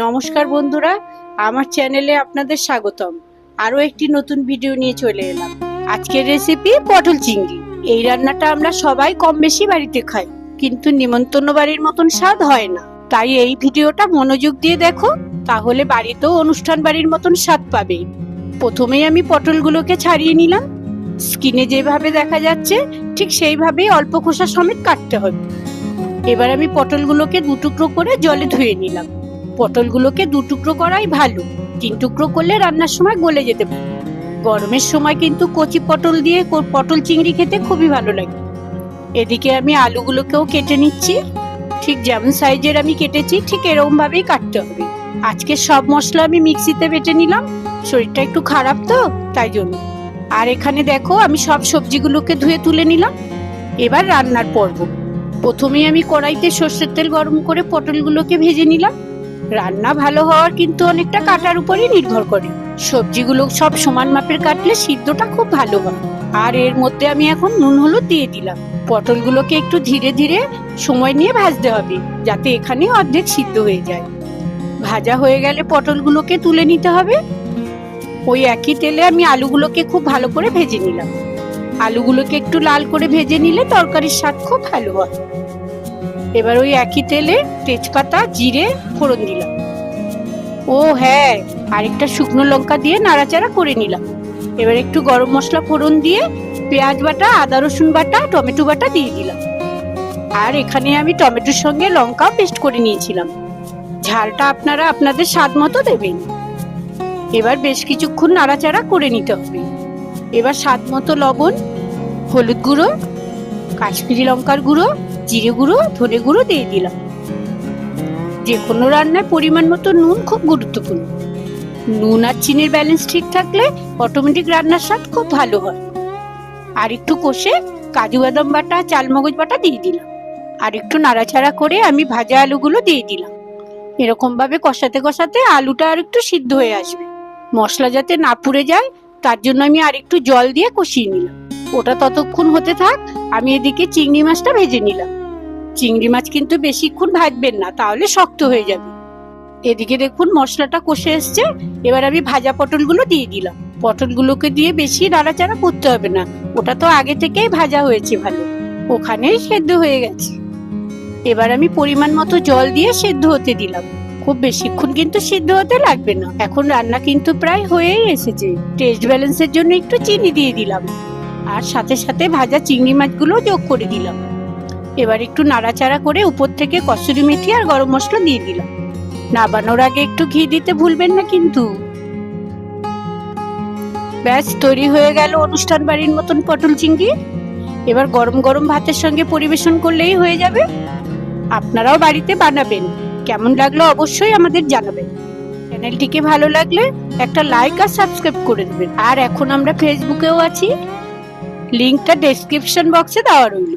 নমস্কার বন্ধুরা, আমার চ্যানেলে আপনাদের স্বাগতম। আরো একটি নতুন ভিডিও নিয়ে চলে এলাম। আজকের রেসিপি পটল চিংড়ি। এই রান্নাটা আমরা সবাই কম বেশি বাড়িতে খাই, কিন্তু নিমন্ত্রণ বাড়ির মতন স্বাদ হয় না। তাই এই ভিডিওটা মনোযোগ দিয়ে দেখো, তাহলে বাড়িতেও অনুষ্ঠান বাড়ির মতন স্বাদ পাবে। প্রথমেই আমি পটলগুলোকে ছাড়িয়ে নিলাম। স্কিনে যেভাবে দেখা যাচ্ছে ঠিক সেইভাবেই অল্প খোসা সমেত কাটতে হবে। এবার আমি পটলগুলোকে দু টুকরো করে জলে ধুয়ে নিলাম। পটলগুলোকে দু টুকরো করাই ভালো, তিন টুকরো করলে রান্নার সময় গলে যেতে পারে। গরমের সময় কিন্তু কচি পটল দিয়ে পটল চিংড়ি খেতে খুবই ভালো লাগে। এদিকে আমি আলুগুলোকেও কেটে নিচ্ছি। ঠিক যেমন সাইজের আমি কেটেছি ঠিক এরকম ভাবেই কাটতে হবে। আজকে সব মশলা আমি মিক্সিতে বেটে নিলাম, শরীরটা একটু খারাপ তো তাই জন্য। আর এখানে দেখো আমি সব সবজিগুলোকে ধুয়ে তুলে নিলাম। এবার রান্নার পর্ব। প্রথমেই আমি কড়াইতে সর্ষের তেল গরম করে পটলগুলোকে ভেজে নিলাম। রান্না ভালো হওয়ার কিন্তু অনেকটা কাটার উপরই নির্ভর করে। সবজিগুলো সব সমান মাপের কাটলে সিদ্ধটা খুব ভালো হয়। আর এর মধ্যে আমি এখন নুন হলুদ দিয়ে দিলাম। পটলগুলোকে একটু ধীরে ধীরে সময় নিয়ে ভাজতে হবে, যাতে এখানে অর্ধেক সিদ্ধ হয়ে যায়। ভাজা হয়ে গেলে পটলগুলোকে তুলে নিতে হবে। ওই একই তেলে আমি আলুগুলোকে খুব ভালো করে ভেজে নিলাম। আলুগুলোকে একটু লাল করে ভেজে নিলে তরকারির স্বাদ খুব ভালো হয়। এবার ওই একই তেলে তেজপাতা জিরে ফোড়ন দিলাম। ও হ্যাঁ, আরেকটা শুকনো লঙ্কা দিয়ে নাড়াচাড়া করে নিলাম। এবার একটু গরম মশলা ফোড়ন দিয়ে পেঁয়াজ বাটা, আদা রসুন বাটা, টমেটো বাটা দিয়ে দিলাম। আর এখানে আমি টমেটোর সঙ্গে লঙ্কা পেস্ট করে নিয়েছিলাম। ঝালটা আপনারা আপনাদের স্বাদ মতো দেবেন। এবার বেশ কিছুক্ষণ নাড়াচাড়া করে নিতে হবে। এবার স্বাদ মতো লবণ, হলুদ গুঁড়ো, কাশ্মীরি লঙ্কার গুঁড়ো, জিরে গুঁড়ো, ধনে গুঁড়ো দিয়ে দিলাম। যে কোনো রান্নায় পরিমাণ মতো নুন খুব গুরুত্বপূর্ণ। নুন আর চিনির ব্যালেন্স ঠিক থাকলে অটোমেটিক রান্নার স্বাদ খুব ভালো হয়। আর একটু কষে কাজু বাদাম বাটা, চালমগজ বাটা দিয়ে দিলাম। আর একটু নাড়াচাড়া করে আমি ভাজা আলুগুলো দিয়ে দিলাম। এরকম ভাবে কষাতে কষাতে আলুটা আর একটু সিদ্ধ হয়ে আসবে। মশলা যাতে না পুড়ে যায় তার জন্য আমি আর একটু জল দিয়ে কষিয়ে নিলাম। ওটা ততক্ষণ হতে থাক, আমি এদিকে চিংড়ি মাছটা ভেজে নিলাম। চিংড়ি মাছ কিন্তু বেশিক্ষণ ভাজবেন না, তাহলে শক্ত হয়ে যাবে। এদিকে দেখুন মশলাটা কষে এসছে। এবার আমি ভাজা পটলগুলো দিয়ে দিলাম। পটলগুলোকে দিয়ে বেশি নাড়াচাড়া করতে হবে না, ওটা তো আগে থেকেই ভাজা হয়েছে ভালো, ওখানেই সেদ্ধ হয়ে গেছে। এবার আমি পরিমাণ মতো জল দিয়ে সেদ্ধ হতে দিলাম। খুব বেশিক্ষণ কিন্তু সিদ্ধ হতে লাগবে না। এখন রান্না কিন্তু প্রায় হয়েই এসেছে। টেস্ট ব্যালেন্সের জন্য একটু চিনি দিয়ে দিলাম। আর সাথে সাথে ভাজা চিংড়ি মাছগুলো যোগ করে দিলাম। এবার একটু নাড়াচাড়া করে উপর থেকে কসুরি মেথি আর গরম মশলা দিয়ে দিলাম। নামানোর আগে একটু ঘি দিতে ভুলবেন না কিন্তু। ব্যাস তৈরি হয়ে গেল অনুষ্ঠান বাড়ির মতন পটল চিংড়ি। এবার গরম গরম ভাতের সঙ্গে পরিবেশন করলেই হয়ে যাবে। আপনারাও বাড়িতে বানাবেন। কেমন লাগলো অবশ্যই আমাদের জানাবেন। চ্যানেলটিকে ভালো লাগলে একটা লাইক আর সাবস্ক্রাইব করে দেবেন। আর এখন আমরা ফেসবুকেও আছি, লিংকটা ডেসক্রিপশন বক্সে দেওয়া রইল।